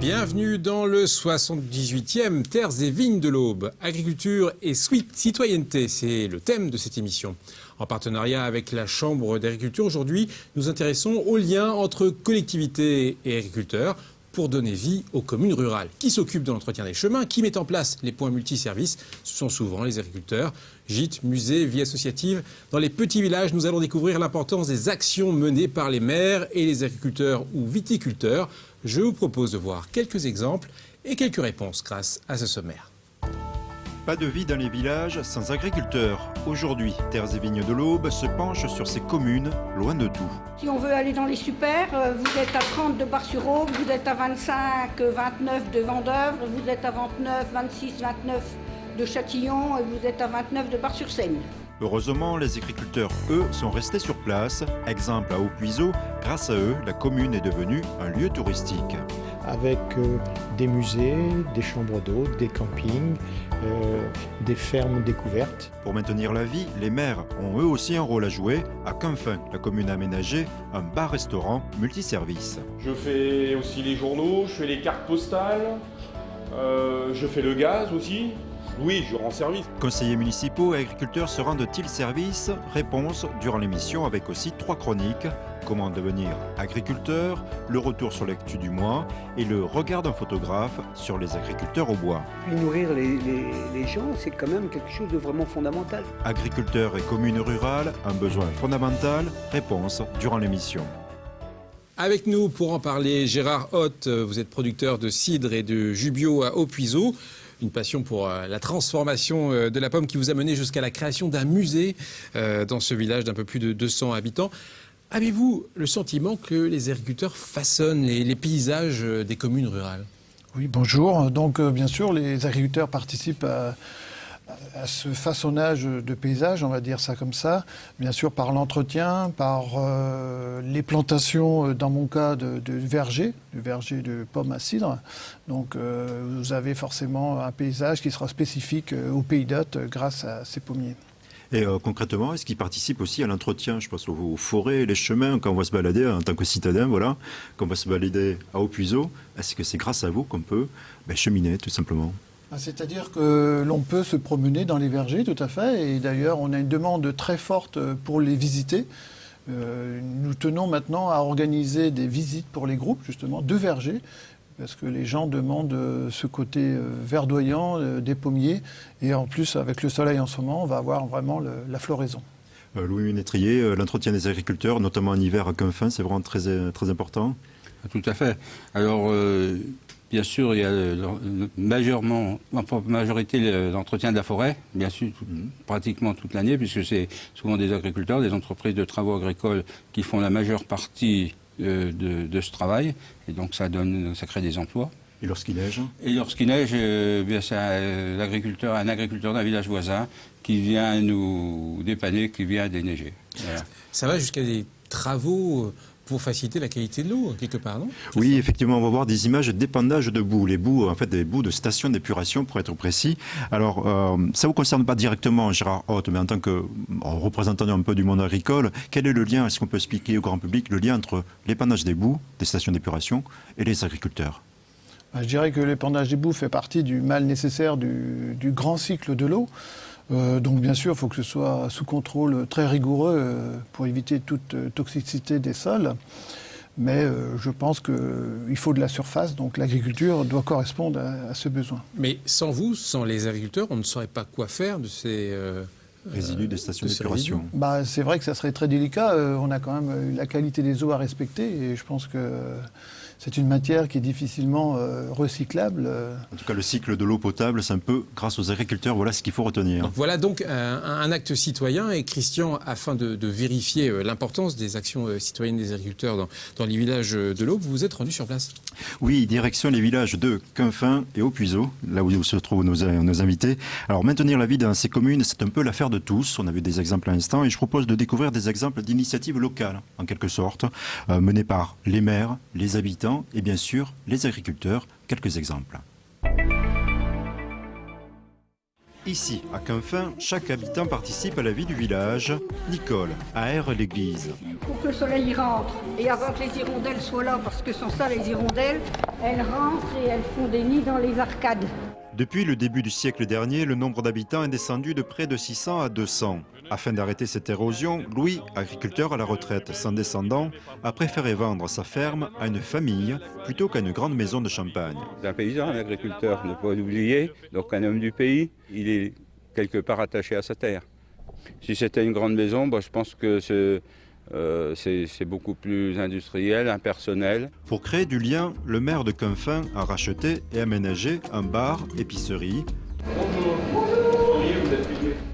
Bienvenue dans le 78e Terres et Vignes de l'Aube. Agriculture et citoyenneté, c'est le thème de cette émission. En partenariat avec la Chambre d'agriculture, aujourd'hui, nous intéressons aux liens entre collectivités et agriculteurs pour donner vie aux communes rurales. Qui s'occupe de l'entretien des chemins? Qui met en place les points multiservices? Ce sont souvent les agriculteurs. Gîtes, musées, vie associative. Dans les petits villages, nous allons découvrir l'importance des actions menées par les maires et les agriculteurs ou viticulteurs. Je vous propose de voir quelques exemples et quelques réponses grâce à ce sommaire. Pas de vie dans les villages sans agriculteurs. Aujourd'hui, Terres et Vignes de l'Aube se penche sur ces communes loin de tout. Si on veut aller dans les super, vous êtes à 30 de Bar-sur-Aube, vous êtes à 25, 29 de Vendeuvre, vous êtes à 29, 26, 29 de Châtillon et vous êtes à 29 de Bar-sur-Seine. Heureusement, les agriculteurs, eux, sont restés sur place. Exemple à Haut-Puiseaux, grâce à eux, la commune est devenue un lieu touristique. Avec des musées, des chambres d'hôtes, des campings, des fermes découvertes. Pour maintenir la vie, les maires ont eux aussi un rôle à jouer. À Quinfin, la commune a aménagé un bar-restaurant multiservice. Je fais aussi les journaux, je fais les cartes postales, je fais le gaz aussi. Oui, je rends service. Conseillers municipaux et agriculteurs se rendent-ils service? Réponse durant l'émission avec aussi 3 chroniques. Comment devenir agriculteur, le retour sur l'actu du mois et le regard d'un photographe sur les agriculteurs au bois. Puis nourrir les gens, c'est quand même quelque chose de vraiment fondamental. Agriculteurs et communes rurales, un besoin fondamental? Réponse durant l'émission. Avec nous pour en parler, Gérard Hoth, vous êtes producteur de cidre et de jus bio à Haut-Puiseaux. Une passion pour la transformation de la pomme qui vous a mené jusqu'à la création d'un musée dans ce village d'un peu plus de 200 habitants. Avez-vous le sentiment que les agriculteurs façonnent les paysages des communes rurales? Oui, bonjour. Donc, bien sûr, les agriculteurs participent à ce façonnage de paysages, on va dire ça comme ça, bien sûr par l'entretien, par les plantations, dans mon cas, de vergers, de pommes à cidre. Donc vous avez forcément un paysage qui sera spécifique au Pays d'Hôte grâce à ces pommiers. Et concrètement, est-ce qu'ils participent aussi à l'entretien? Je pense aux forêts, les chemins, quand on va se balader en tant que citadin, voilà, quand on va se balader à Haut-Puiseaux, est-ce que c'est grâce à vous qu'on peut cheminer, tout simplement? C'est-à-dire que l'on peut se promener dans les vergers, tout à fait, et d'ailleurs on a une demande très forte pour les visiter. Nous tenons maintenant à organiser des visites pour les groupes, justement, de vergers, parce que les gens demandent ce côté verdoyant des pommiers, et en plus avec le soleil en ce moment, on va avoir vraiment la floraison. Louis Ménétrier, l'entretien des agriculteurs, notamment en hiver à Quinfin, c'est vraiment très, très important. Tout à fait. Alors, bien sûr, il y a majorité l'entretien de la forêt, bien sûr, pratiquement toute l'année, puisque c'est souvent des agriculteurs, des entreprises de travaux agricoles qui font la majeure partie de ce travail, et donc ça crée des emplois. Et lorsqu'il neige? Et lorsqu'il neige, c'est un agriculteur d'un village voisin qui vient nous dépanner, qui vient déneiger. Voilà. Ça va jusqu'à des travaux pour faciliter la qualité de l'eau, quelque part, non? Oui, effectivement, on va voir des images d'épandage de boues. Les boues, en fait, des boues de stations d'épuration, pour être précis. Alors, ça ne vous concerne pas directement, Gérard Hoth, mais en tant que représentant un peu du monde agricole, quel est le lien, est-ce qu'on peut expliquer au grand public, le lien entre l'épandage des boues, des stations d'épuration, et les agriculteurs? Je dirais que l'épandage des boues fait partie du mal nécessaire du grand cycle de l'eau. Donc bien sûr, il faut que ce soit sous contrôle très rigoureux pour éviter toute toxicité des sols. Mais je pense qu'il faut de la surface, donc l'agriculture doit correspondre à ce besoin. Mais sans vous, sans les agriculteurs, on ne saurait pas quoi faire de ces résidus des stations d'épuration. C'est vrai que ça serait très délicat. On a quand même la qualité des eaux à respecter et je pense que c'est une matière qui est difficilement recyclable. En tout cas, le cycle de l'eau potable, c'est un peu grâce aux agriculteurs, voilà ce qu'il faut retenir. Donc voilà donc un acte citoyen. Et Christian, afin de vérifier l'importance des actions citoyennes des agriculteurs dans les villages de l'Aube, vous vous êtes rendu sur place? Oui, direction les villages de Quinfin et Haut-Puiseaux, là où se trouvent nos invités. Alors maintenir la vie dans ces communes, c'est un peu l'affaire de tous. On a vu des exemples à l'instant et je propose de découvrir des exemples d'initiatives locales, en quelque sorte, menées par les maires, les habitants et bien sûr les agriculteurs. Quelques exemples. Ici, à Quinfin, chaque habitant participe à la vie du village. Nicole aère l'église. Pour que le soleil y rentre et avant que les hirondelles soient là, parce que sans ça, les hirondelles, elles rentrent et elles font des nids dans les arcades. Depuis le début du siècle dernier, le nombre d'habitants est descendu de près de 600 à 200. Afin d'arrêter cette érosion, Louis, agriculteur à la retraite sans descendant, a préféré vendre sa ferme à une famille plutôt qu'à une grande maison de champagne. Un paysan, un agriculteur, ne pas l'oublier, donc un homme du pays, il est quelque part attaché à sa terre. Si c'était une grande maison, je pense que c'est beaucoup plus industriel, impersonnel. Pour créer du lien, le maire de Quinfin a racheté et aménagé un bar, épicerie.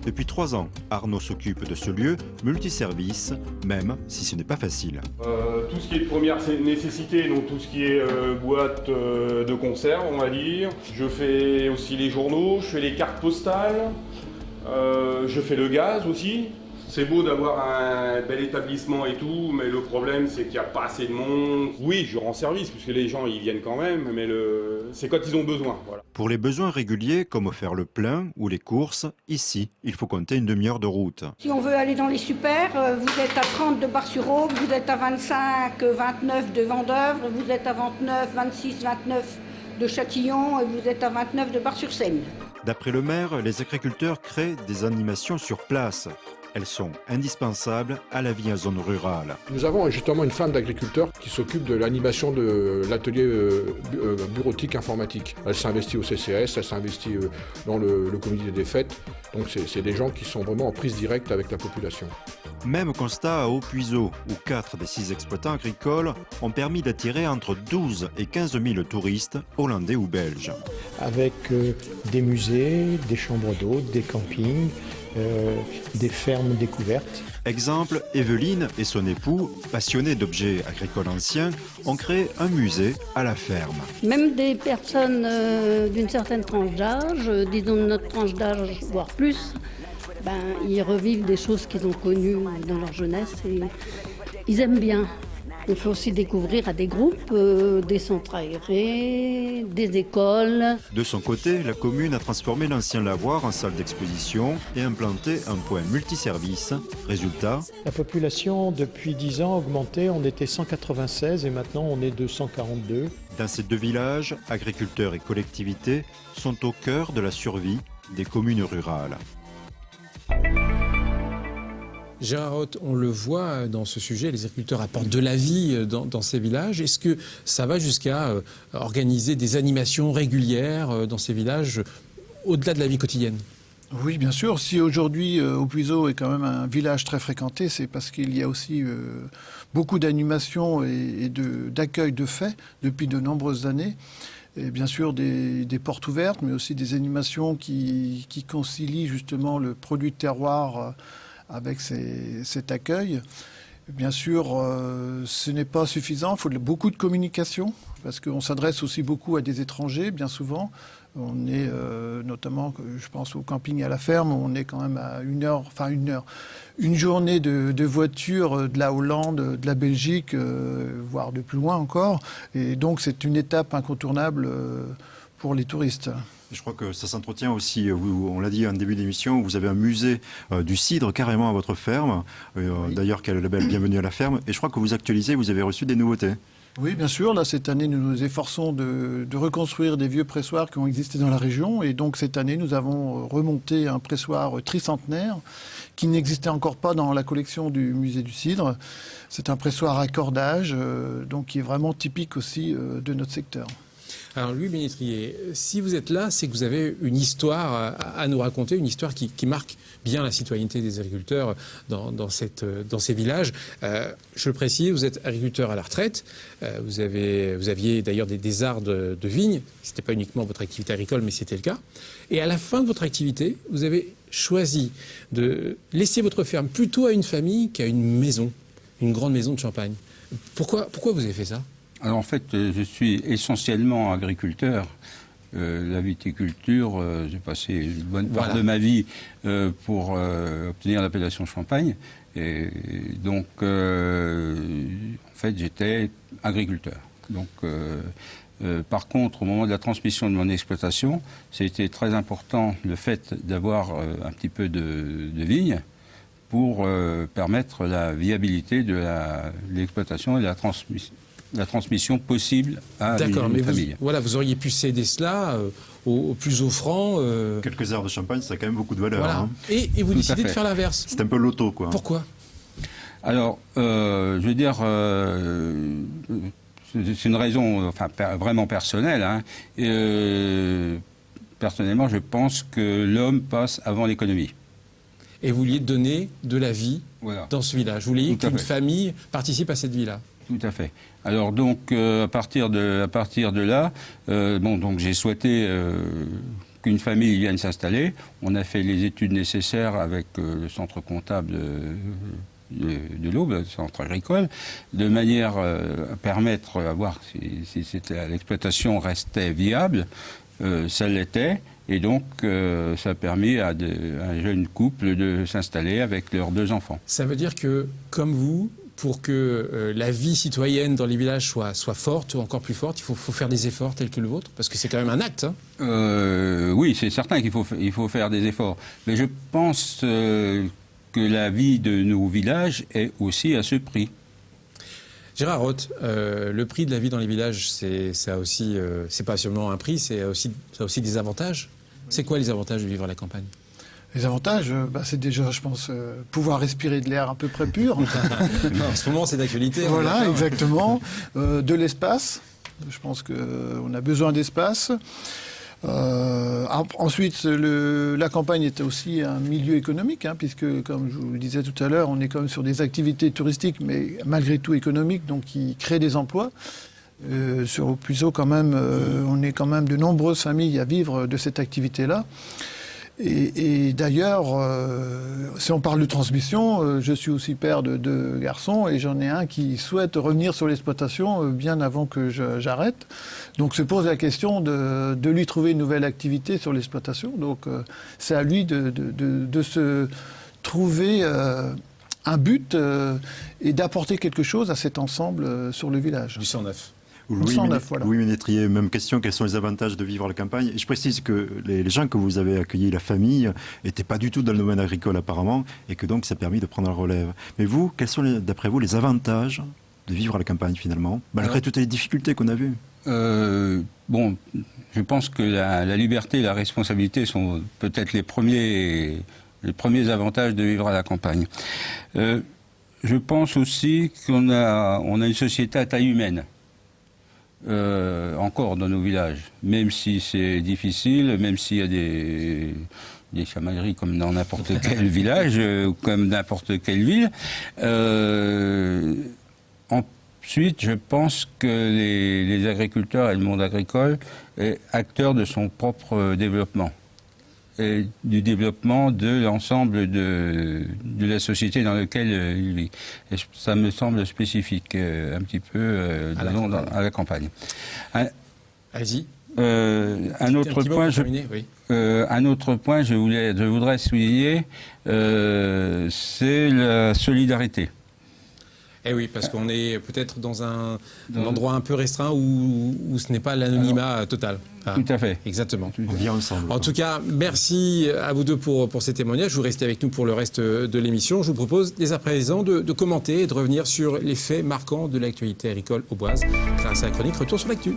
Depuis 3 ans, Arnaud s'occupe de ce lieu multiservice, même si ce n'est pas facile. Tout ce qui est de première nécessité, donc tout ce qui est boîte de conserve, on va dire. Je fais aussi les journaux, je fais les cartes postales, je fais le gaz aussi. C'est beau d'avoir un bel établissement et tout, mais le problème c'est qu'il n'y a pas assez de monde. Oui, je rends service, puisque les gens ils viennent quand même, mais c'est quand ils ont besoin. Voilà. Pour les besoins réguliers, comme faire le plein ou les courses, ici, il faut compter une demi-heure de route. Si on veut aller dans les supers, vous êtes à 30 de Bar-sur-Aube, vous êtes à 25, 29 de Vendeuvre, vous êtes à 29, 26, 29 de Châtillon et vous êtes à 29 de Bar-sur-Seine. D'après le maire, les agriculteurs créent des animations sur place. Elles sont indispensables à la vie en zone rurale. Nous avons justement une femme d'agriculteur qui s'occupe de l'animation de l'atelier bureautique informatique. Elle s'investit au CCS, elle s'investit dans le comité des fêtes. Donc c'est des gens qui sont vraiment en prise directe avec la population. Même constat à Haut-Puiseaux, où 4 des 6 exploitants agricoles ont permis d'attirer entre 12 et 15 000 touristes, hollandais ou belges. Avec des musées, des chambres d'hôtes, des campings, des fermes découvertes. Exemple, Evelyne et son époux, passionnés d'objets agricoles anciens, ont créé un musée à la ferme. Même des personnes d'une certaine tranche d'âge, disons de notre tranche d'âge, voire plus, ils revivent des choses qu'ils ont connues dans leur jeunesse et ils aiment bien. On fait aussi découvrir à des groupes, des centres aérés, des écoles. De son côté, la commune a transformé l'ancien lavoir en salle d'exposition et implanté un point multiservice. Résultat, la population, depuis 10 ans, a augmenté. On était 196 et maintenant on est 242. Dans ces 2 villages, agriculteurs et collectivités sont au cœur de la survie des communes rurales. Gérard Roth, on le voit dans ce sujet, les agriculteurs apportent de la vie dans ces villages. Est-ce que ça va jusqu'à organiser des animations régulières dans ces villages, au-delà de la vie quotidienne ? Oui, bien sûr. Si aujourd'hui, Haut-Puiseaux est quand même un village très fréquenté, c'est parce qu'il y a aussi beaucoup d'animations et d'accueil de faits depuis de nombreuses années. Et bien sûr, des portes ouvertes, mais aussi des animations qui concilient justement le produit de terroir avec cet accueil. Bien sûr, ce n'est pas suffisant, il faut beaucoup de communication, parce qu'on s'adresse aussi beaucoup à des étrangers, bien souvent. On est notamment, je pense au camping et à la ferme, on est quand même à une journée de voiture de la Hollande, de la Belgique, voire de plus loin encore. Et donc c'est une étape incontournable pour les touristes. Je crois que ça s'entretient aussi, on l'a dit en début d'émission, vous avez un musée du cidre carrément à votre ferme, d'ailleurs qui a le label Bienvenue à la ferme, et je crois que vous actualisez, vous avez reçu des nouveautés. Oui, bien sûr. Là, cette année, nous nous efforçons de reconstruire des vieux pressoirs qui ont existé dans la région. Et donc, cette année, nous avons remonté un pressoir tricentenaire qui n'existait encore pas dans la collection du musée du cidre. C'est un pressoir à cordage, donc qui est vraiment typique aussi de notre secteur. Alors Louis Ménétrier, si vous êtes là, c'est que vous avez une histoire à nous raconter, une histoire qui marque bien la citoyenneté des agriculteurs dans ces villages. Je le précise, vous êtes agriculteur à la retraite, vous aviez d'ailleurs des arts de vigne, ce n'était pas uniquement votre activité agricole, mais c'était le cas. Et à la fin de votre activité, vous avez choisi de laisser votre ferme plutôt à une famille qu'à une maison, une grande maison de Champagne. Pourquoi vous avez fait ça ? Alors en fait, je suis essentiellement agriculteur. La viticulture, j'ai passé une bonne part de ma vie pour obtenir l'appellation Champagne. Et donc, en fait, j'étais agriculteur. Donc, par contre, au moment de la transmission de mon exploitation, c'était très important le fait d'avoir un petit peu de vignes pour permettre la viabilité de l'exploitation et de la transmission possible à une famille. Vous auriez pu céder cela aux plus offrants. Quelques heures de champagne, ça a quand même beaucoup de valeur. Voilà. Hein. Et vous décidez de faire l'inverse. C'est un peu l'auto, quoi. Pourquoi ? Alors, je veux dire, c'est une raison vraiment personnelle. Hein. Personnellement, je pense que l'homme passe avant l'économie. Et vous vouliez donner de la vie dans ce village. Vous vouliez qu'une famille participe à cette vie-là. Tout à fait. Alors donc, à partir de là, donc j'ai souhaité qu'une famille vienne s'installer. On a fait les études nécessaires avec le centre comptable de l'Aube, le centre agricole, de manière à permettre à voir si l'exploitation restait viable. Ça l'était. Et donc, ça a permis à un jeune couple de s'installer avec leurs 2 enfants. Ça veut dire que, comme vous, pour que la vie citoyenne dans les villages soit forte, ou encore plus forte, il faut faire des efforts tels que le vôtre? Parce que c'est quand même un acte. Hein. Oui, c'est certain qu'il faut faire des efforts. Mais je pense que la vie de nos villages est aussi à ce prix. Gérard Roth, le prix de la vie dans les villages, c'est pas seulement un prix, ça a aussi des avantages. C'est quoi les avantages de vivre à la campagne? Les avantages, c'est déjà, je pense, pouvoir respirer de l'air à peu près pur. En ce moment, c'est d'actualité. Voilà, exactement. De l'espace. Je pense qu'on a besoin d'espace. Ensuite, la campagne est aussi un milieu économique, hein, puisque, comme je vous le disais tout à l'heure, on est quand même sur des activités touristiques, mais malgré tout économiques, donc qui créent des emplois. Sur Opuiseau, quand même, on est quand même de nombreuses familles à vivre de cette activité-là. Et d'ailleurs, si on parle de transmission, je suis aussi père de 2 garçons et j'en ai un qui souhaite revenir sur l'exploitation bien avant que j'arrête. Donc se pose la question de lui trouver une nouvelle activité sur l'exploitation. Donc c'est à lui de se trouver un but et d'apporter quelque chose à cet ensemble sur le village. Du 109. Louis Ménétrier, même question, quels sont les avantages de vivre à la campagne? Et je précise que les gens que vous avez accueillis, la famille, n'étaient pas du tout dans le domaine agricole apparemment, et que donc ça a permis de prendre la relève. Mais vous, quels sont d'après vous les avantages de vivre à la campagne finalement, malgré toutes les difficultés qu'on a vues? Je pense que la liberté et la responsabilité sont peut-être les premiers avantages de vivre à la campagne. Je pense aussi qu'on a une société à taille humaine. Encore dans nos villages, même si c'est difficile, même s'il y a des chamailleries comme dans n'importe quel village, comme n'importe quelle ville. Ensuite, je pense que les agriculteurs et le monde agricole est acteur de son propre développement et du développement de l'ensemble de la société dans laquelle il vit. Et ça me semble spécifique un petit peu à la campagne. Allez-y. Un autre point, je voudrais souligner, c'est la solidarité. Eh oui, parce qu'on est peut-être dans un endroit un peu restreint où ce n'est pas l'anonymat total. Tout à fait. Exactement. On vient ensemble. En tout cas, merci à vous 2 pour ces témoignages. Vous restez avec nous pour le reste de l'émission. Je vous propose dès à présent de commenter et de revenir sur les faits marquants de l'actualité agricole auboise grâce à la chronique Retour sur l'actu.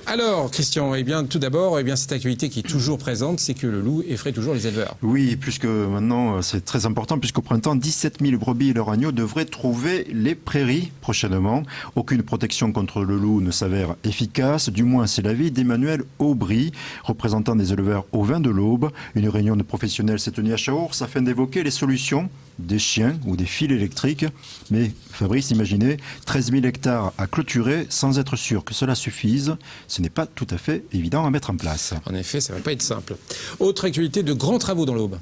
Alors, Christian, tout d'abord, cette actualité qui est toujours présente, c'est que le loup effraie toujours les éleveurs. Oui, puisque maintenant, c'est très important, puisqu'au printemps, 17 000 brebis et leurs agneaux devraient trouver les prairies prochainement. Aucune protection contre le loup ne s'avère efficace, du moins c'est l'avis d'Emmanuel Aubry, représentant des éleveurs ovins de l'Aube. Une réunion de professionnels s'est tenue à Chaours afin d'évoquer les solutions, des chiens ou des fils électriques. Mais Fabrice, imaginez, 13 000 hectares à clôturer sans être sûr que cela suffise. Ce n'est pas tout à fait évident à mettre en place. En effet, ça ne va pas être simple. Autre actualité, de grands travaux dans l'Aube.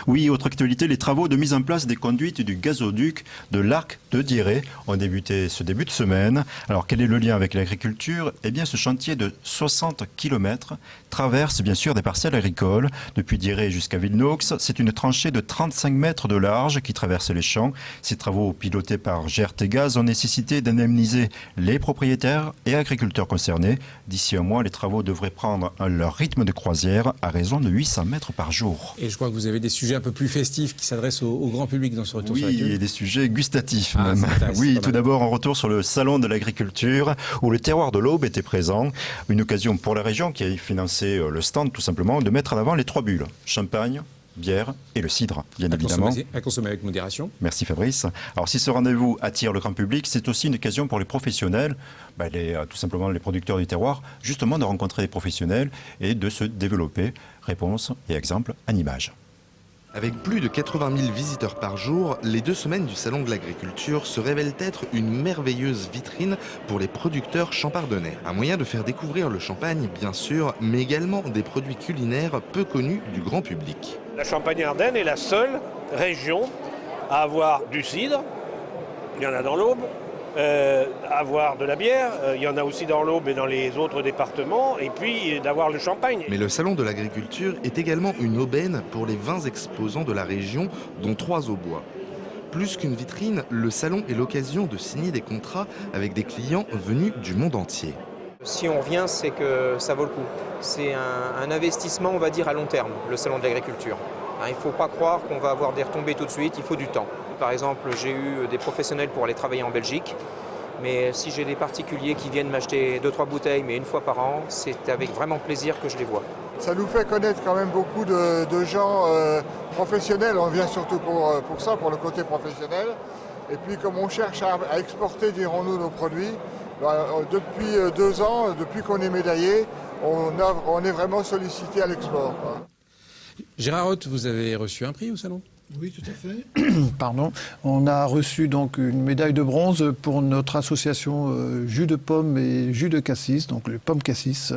Oui, autre actualité, les travaux de mise en place des conduites du gazoduc de l'Arc de Dieré ont débuté ce début de semaine. Alors quel est le lien avec l'agriculture ? Eh bien ce chantier de 60 km traverse bien sûr des parcelles agricoles. Depuis Dieré jusqu'à Villenox, c'est une tranchée de 35 mètres de large qui traverse les champs. Ces travaux pilotés par GRT Gaz ont nécessité d'indemniser les propriétaires et agriculteurs concernés. D'ici un mois, les travaux devraient prendre leur rythme de croisière à raison de 800 mètres par jour. Et je crois que vous avez des sujets un peu plus festifs qui s'adressent au grand public dans ce retour sur l'actu. Oui, et des sujets gustatifs même. C'est Oui, tout d'abord, un retour sur le salon de l'agriculture où le terroir de l'Aube était présent. Une occasion pour la région qui a financé le stand tout simplement de mettre en avant les 3 bulles. Champagne, bière et le cidre, bien évidemment. À consommer avec modération. Merci Fabrice. Alors si ce rendez-vous attire le grand public, c'est aussi une occasion pour les professionnels, tout simplement les producteurs du terroir, justement de rencontrer des professionnels et de se développer. Réponse et exemple en images. Avec plus de 80 000 visiteurs par jour, les 2 semaines du Salon de l'Agriculture se révèlent être une merveilleuse vitrine pour les producteurs champardonnais. Un moyen de faire découvrir le champagne, bien sûr, mais également des produits culinaires peu connus du grand public. La Champagne-Ardenne est la seule région à avoir du cidre, il y en a dans l'Aube, avoir de la bière, il y en a aussi dans l'Aube et dans les autres départements, et puis d'avoir le champagne. Mais le Salon de l'Agriculture est également une aubaine pour les 20 exposants de la région, dont 3 au bois. Plus qu'une vitrine, le salon est l'occasion de signer des contrats avec des clients venus du monde entier. Si on vient, c'est que ça vaut le coup. C'est un investissement, on va dire, à long terme, le Salon de l'Agriculture. Il ne faut pas croire qu'on va avoir des retombées tout de suite, il faut du temps. Par exemple, j'ai eu des professionnels pour aller travailler en Belgique, mais si j'ai des particuliers qui viennent m'acheter 2-3 bouteilles, mais une fois par an, c'est avec vraiment plaisir que je les vois. Ça nous fait connaître quand même beaucoup de gens professionnels, on vient surtout pour ça, pour le côté professionnel. Et puis comme on cherche à exporter, dirons-nous, nos produits, depuis 2 ans, depuis qu'on est médaillé, on est vraiment sollicité à l'export. Gérard Roth, vous avez reçu un prix au salon ? Oui, tout à fait. Pardon. On a reçu donc une médaille de bronze pour notre association jus de pomme et jus de cassis, donc les pommes cassis.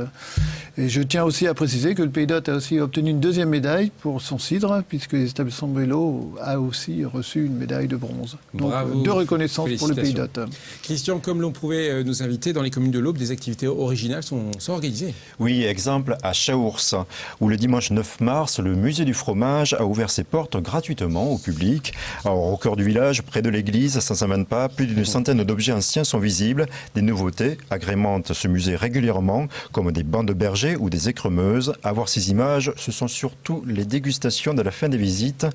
Et je tiens aussi à préciser que le Pays d'Hôte a aussi obtenu une 2e médaille pour son cidre, puisque l'établissement de Bello a aussi reçu une médaille de bronze. Donc bravo, 2 reconnaissances pour le Pays d'Hôte. Christian, comme l'on pouvait nous inviter dans les communes de l'Aube, des activités originales sont organisées. Oui, exemple à Chaours, où le dimanche 9 mars, le musée du fromage a ouvert ses portes gratuitement au public. Alors, au cœur du village, près de l'église, à Saint-Saint-Pas, plus d'une centaine d'objets anciens sont visibles. Des nouveautés agrémentent ce musée régulièrement, comme des bancs de bergers ou des écremeuses. À voir ces images, ce sont surtout les dégustations de la fin des visites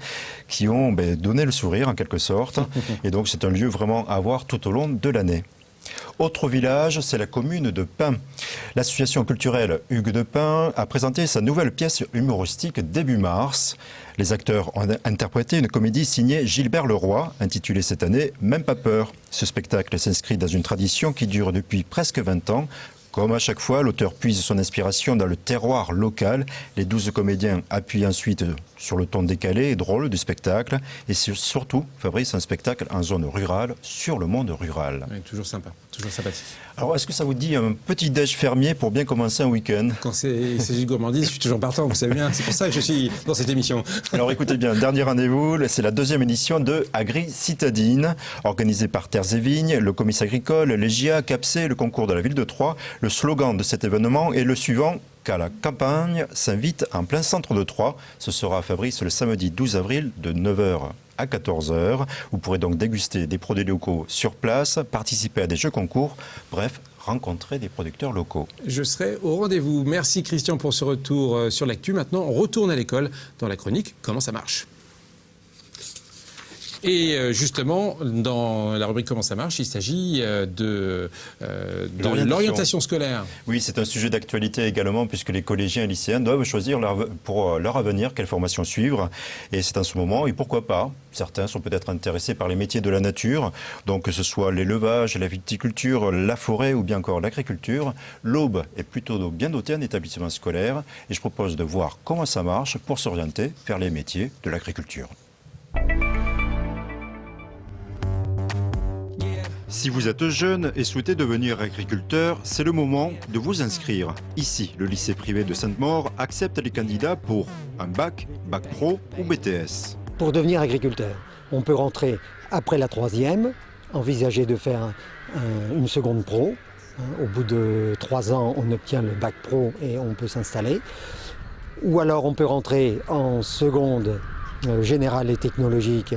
qui ont donné le sourire en quelque sorte. Et donc c'est un lieu vraiment à voir tout au long de l'année. Autre village, c'est la commune de Pin. L'association culturelle Hugues de Pin a présenté sa nouvelle pièce humoristique début mars. Les acteurs ont interprété une comédie signée Gilbert Leroy, intitulée cette année « Même pas peur ». Ce spectacle s'inscrit dans une tradition qui dure depuis presque 20 ans. Comme à chaque fois, l'auteur puise son inspiration dans le terroir local. Les 12 comédiens appuient ensuite sur le ton décalé et drôle du spectacle. Et surtout, Fabrice, un spectacle en zone rurale, sur le monde rural. Oui, toujours sympa, toujours sympathique. Alors, est-ce que ça vous dit un petit déj fermier pour bien commencer un week-end ? Quand il s'agit de gourmandise, je suis toujours partant, vous savez bien. C'est pour ça que je suis dans cette émission. Alors, écoutez bien, dernier rendez-vous, c'est la 2e édition de Agri Citadine, organisée par Terres et Vignes, le Comice agricole, les GIA, CAPSE, le concours de la ville de Troyes. Le slogan de cet événement est le suivant: qu'à la campagne s'invite en plein centre de Troyes. Ce sera à Fabrice le samedi 12 avril de 9h à 14h. Vous pourrez donc déguster des produits locaux sur place, participer à des jeux concours, bref, rencontrer des producteurs locaux. Je serai au rendez-vous. Merci Christian pour ce retour sur l'actu. Maintenant, on retourne à l'école dans la chronique Comment ça marche ? Et justement, dans la rubrique Comment ça marche, il s'agit de l'orientation scolaire. Oui, c'est un sujet d'actualité également, puisque les collégiens et lycéens doivent choisir pour leur avenir quelle formation suivre. Et c'est en ce moment, et pourquoi pas, certains sont peut-être intéressés par les métiers de la nature, donc que ce soit l'élevage, la viticulture, la forêt ou bien encore l'agriculture. L'Aube est plutôt bien dotée en établissement scolaire, et je propose de voir comment ça marche pour s'orienter vers les métiers de l'agriculture. Si vous êtes jeune et souhaitez devenir agriculteur, c'est le moment de vous inscrire. Ici, le lycée privé de Sainte-Maure accepte les candidats pour un bac, bac pro ou BTS. Pour devenir agriculteur, on peut rentrer après la 3e, envisager de faire une seconde pro. Au bout de 3 ans, on obtient le bac pro et on peut s'installer. Ou alors on peut rentrer en seconde générale et technologique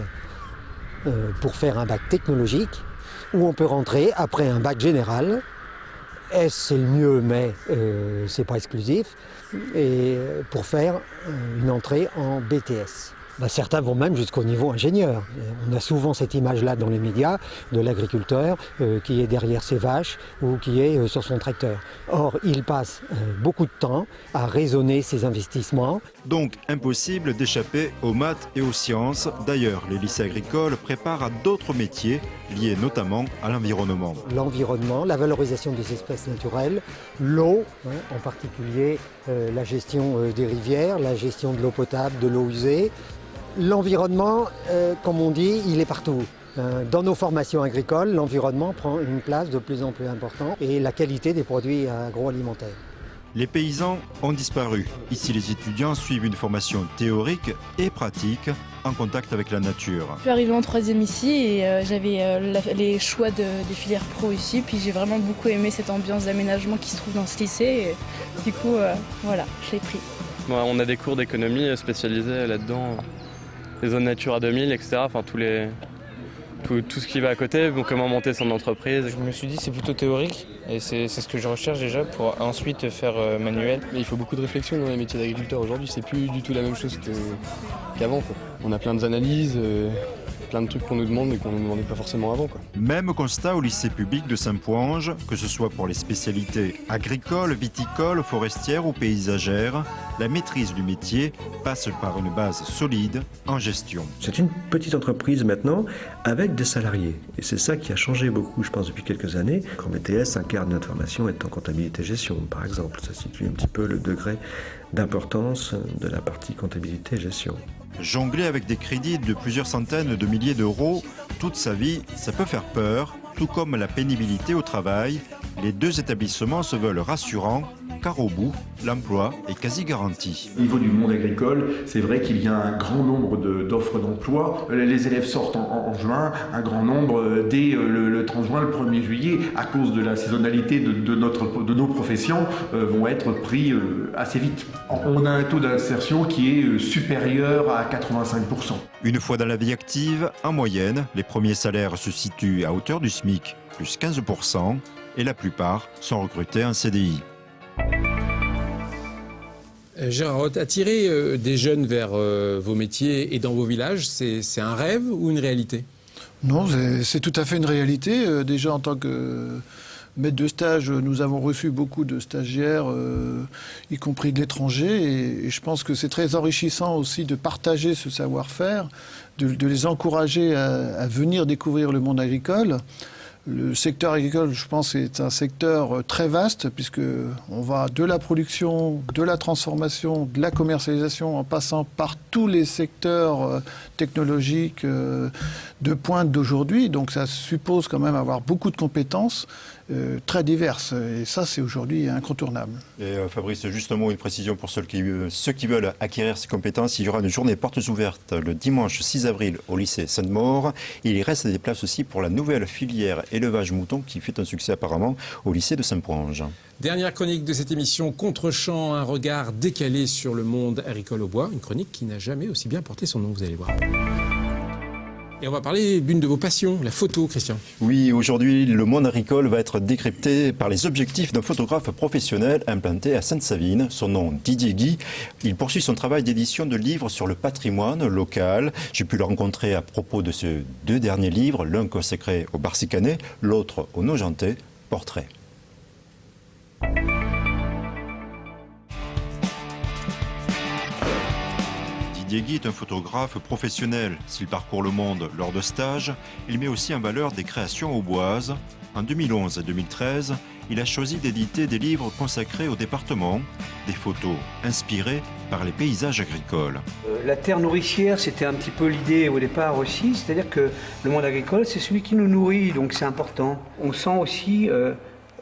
pour faire un bac technologique. Ou on peut rentrer après un bac général. C'est le mieux, mais c'est pas exclusif. Et pour faire une entrée en BTS. Certains vont même jusqu'au niveau ingénieur. On a souvent cette image-là dans les médias de l'agriculteur qui est derrière ses vaches ou qui est sur son tracteur. Or, il passe beaucoup de temps à raisonner ses investissements. Donc, impossible d'échapper aux maths et aux sciences. D'ailleurs, les lycées agricoles préparent à d'autres métiers liés notamment à l'environnement. L'environnement, la valorisation des espèces naturelles, l'eau, en particulier la gestion des rivières, la gestion de l'eau potable, de l'eau usée. L'environnement, comme on dit, il est partout. Dans nos formations agricoles, l'environnement prend une place de plus en plus importante et la qualité des produits agroalimentaires. Les paysans ont disparu. Ici, les étudiants suivent une formation théorique et pratique en contact avec la nature. Je suis arrivée en 3e ici et j'avais les choix des filières pro ici. Puis j'ai vraiment beaucoup aimé cette ambiance d'aménagement qui se trouve dans ce lycée. Et du coup, voilà, je l'ai pris. On a des cours d'économie spécialisés là-dedans. Les zones Natura 2000, etc. Enfin, tout ce qui va à côté, comment monter son entreprise. Je me suis dit c'est plutôt théorique et c'est ce que je recherche déjà pour ensuite faire manuel. Mais il faut beaucoup de réflexion dans les métiers d'agriculteur aujourd'hui, c'est plus du tout la même chose qu'avant. On a plein d'analyses, plein de trucs qu'on nous demande et qu'on ne nous demandait pas forcément avant. Même constat au lycée public de Saint-Poinge, que ce soit pour les spécialités agricoles, viticoles, forestières ou paysagères, la maîtrise du métier passe par une base solide en gestion. C'est une petite entreprise maintenant avec des salariés. Et c'est ça qui a changé beaucoup, je pense, depuis quelques années. En BTS, un quart de notre formation est en comptabilité-gestion, par exemple. Ça situe un petit peu le degré d'importance de la partie comptabilité-gestion. Jongler avec des crédits de plusieurs centaines de milliers d'euros toute sa vie, ça peut faire peur, tout comme la pénibilité au travail. Les deux établissements se veulent rassurants, car au bout, l'emploi est quasi garanti. Au niveau du monde agricole, c'est vrai qu'il y a un grand nombre d'offres d'emploi. Les élèves sortent en juin, un grand nombre dès le 30 juin, le 1er juillet, à cause de la saisonnalité de nos professions, vont être pris assez vite. On a un taux d'insertion qui est supérieur à 85%. Une fois dans la vie active, en moyenne, les premiers salaires se situent à hauteur du SMIC, plus 15%, et la plupart sont recrutés en CDI. Gérard Roth, attirer des jeunes vers vos métiers et dans vos villages, c'est un rêve ou une réalité? Non, c'est tout à fait une réalité. Déjà en tant que maître de stage, nous avons reçu beaucoup de stagiaires, y compris de l'étranger, et je pense que c'est très enrichissant aussi de partager ce savoir-faire, de les encourager à venir découvrir le monde agricole. Le secteur agricole, je pense, est un secteur très vaste puisqu'on va de la production, de la transformation, de la commercialisation en passant par tous les secteurs technologiques de pointe d'aujourd'hui. Donc ça suppose quand même avoir beaucoup de compétences très diverses. Et ça, c'est aujourd'hui incontournable. Et Fabrice, juste un mot, une précision pour ceux qui veulent acquérir ces compétences. Il y aura une journée portes ouvertes le dimanche 6 avril au lycée Sainte-Maure. Il y reste des places aussi pour la nouvelle filière élevage mouton qui fait un succès apparemment au lycée de Saint-Poinge. Dernière chronique de cette émission, Contre-champ, un regard décalé sur le monde agricole au bois. Une chronique qui n'a jamais aussi bien porté son nom, vous allez voir. Et on va parler d'une de vos passions, la photo, Christian. Oui, aujourd'hui, le monde agricole va être décrypté par les objectifs d'un photographe professionnel implanté à Sainte-Savine. Son nom, Didier Guy. Il poursuit son travail d'édition de livres sur le patrimoine local. J'ai pu le rencontrer à propos de ces deux derniers livres, l'un consacré au Barsicanais, l'autre au Nogentais, Portrait. Didier Guy est un photographe professionnel. S'il parcourt le monde lors de stages, il met aussi en valeur des créations auboises. En 2011 et 2013, il a choisi d'éditer des livres consacrés au département, des photos inspirées par les paysages agricoles. La terre nourricière, c'était un petit peu l'idée au départ aussi, c'est-à-dire que le monde agricole, c'est celui qui nous nourrit, donc c'est important. On sent aussi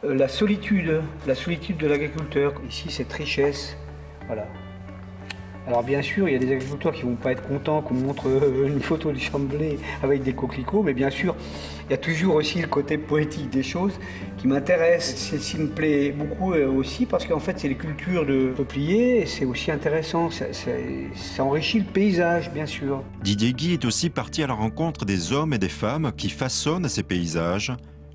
la solitude de l'agriculteur. Ici, cette richesse, voilà. Alors bien sûr, il y a des agriculteurs qui ne vont pas être contents qu'on montre une photo du champ de blé avec des coquelicots, mais bien sûr, il y a toujours aussi le côté poétique des choses qui m'intéresse. Celle-ci me plaît beaucoup aussi parce qu'en fait, c'est les cultures de peupliers et c'est aussi intéressant, ça enrichit le paysage, bien sûr. Didier Guy est aussi parti à la rencontre des hommes et des femmes qui façonnent ces paysages,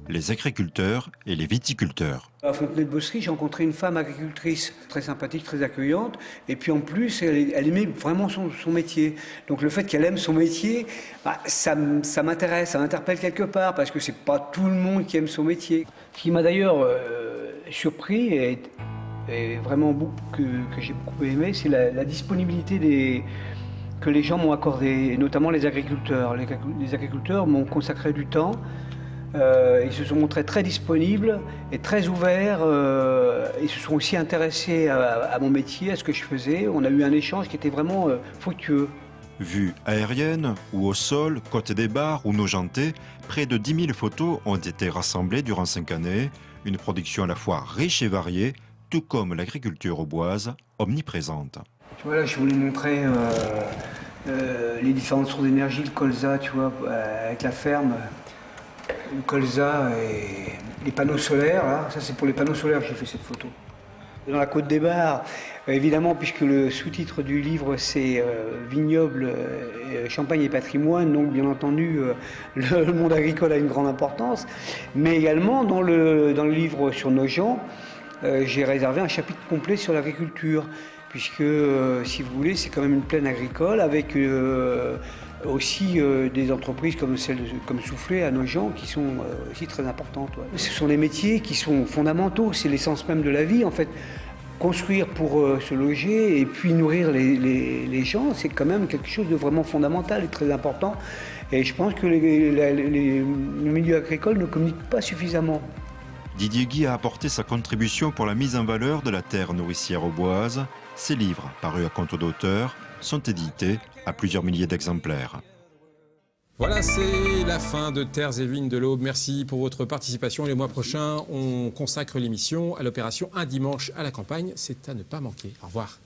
les agriculteurs et les viticulteurs. À Fontenay-de-Bossery, j'ai rencontré une femme agricultrice très sympathique, très accueillante. Et puis en plus, elle aimait vraiment son métier. Donc le fait qu'elle aime son métier, ça m'intéresse, ça m'interpelle quelque part, parce que c'est pas tout le monde qui aime son métier. Ce qui m'a d'ailleurs surpris et vraiment que j'ai beaucoup aimé, c'est la disponibilité que les gens m'ont accordé, notamment les agriculteurs. Les agriculteurs m'ont consacré du temps. Ils se sont montrés très disponibles et très ouverts. Ils se sont aussi intéressés à mon métier, à ce que je faisais. On a eu un échange qui était vraiment fructueux. Vue aérienne ou au sol, côte des Bars ou Nogentais, près de 10 000 photos ont été rassemblées durant 5 années. Une production à la fois riche et variée, tout comme l'agriculture auboise, omniprésente. Tu vois, là, je voulais montrer les différentes sources d'énergie, le colza, tu vois, avec la ferme. Le colza et les panneaux solaires, là. Ça c'est pour les panneaux solaires que j'ai fait cette photo. Dans la côte des Bars, évidemment, puisque le sous-titre du livre c'est Vignoble, Champagne et patrimoine, donc bien entendu le monde agricole a une grande importance, mais également dans le livre sur Nogent, j'ai réservé un chapitre complet sur l'agriculture, puisque si vous voulez c'est quand même une plaine agricole avec aussi des entreprises comme Soufflet à Nogent qui sont aussi très importantes. Ouais. Ce sont des métiers qui sont fondamentaux, c'est l'essence même de la vie en fait. Construire pour se loger et puis nourrir les gens, c'est quand même quelque chose de vraiment fondamental et très important. Et je pense que le milieu agricole ne communique pas suffisamment. Didier Guy a apporté sa contribution pour la mise en valeur de la terre nourricière auboise. Ses livres, parus à compte d'auteur, sont édités à plusieurs milliers d'exemplaires. Voilà, c'est la fin de Terres et Vignes de l'Aube. Merci pour votre participation. Le mois prochain, on consacre l'émission à l'opération Un dimanche à la campagne. C'est à ne pas manquer. Au revoir.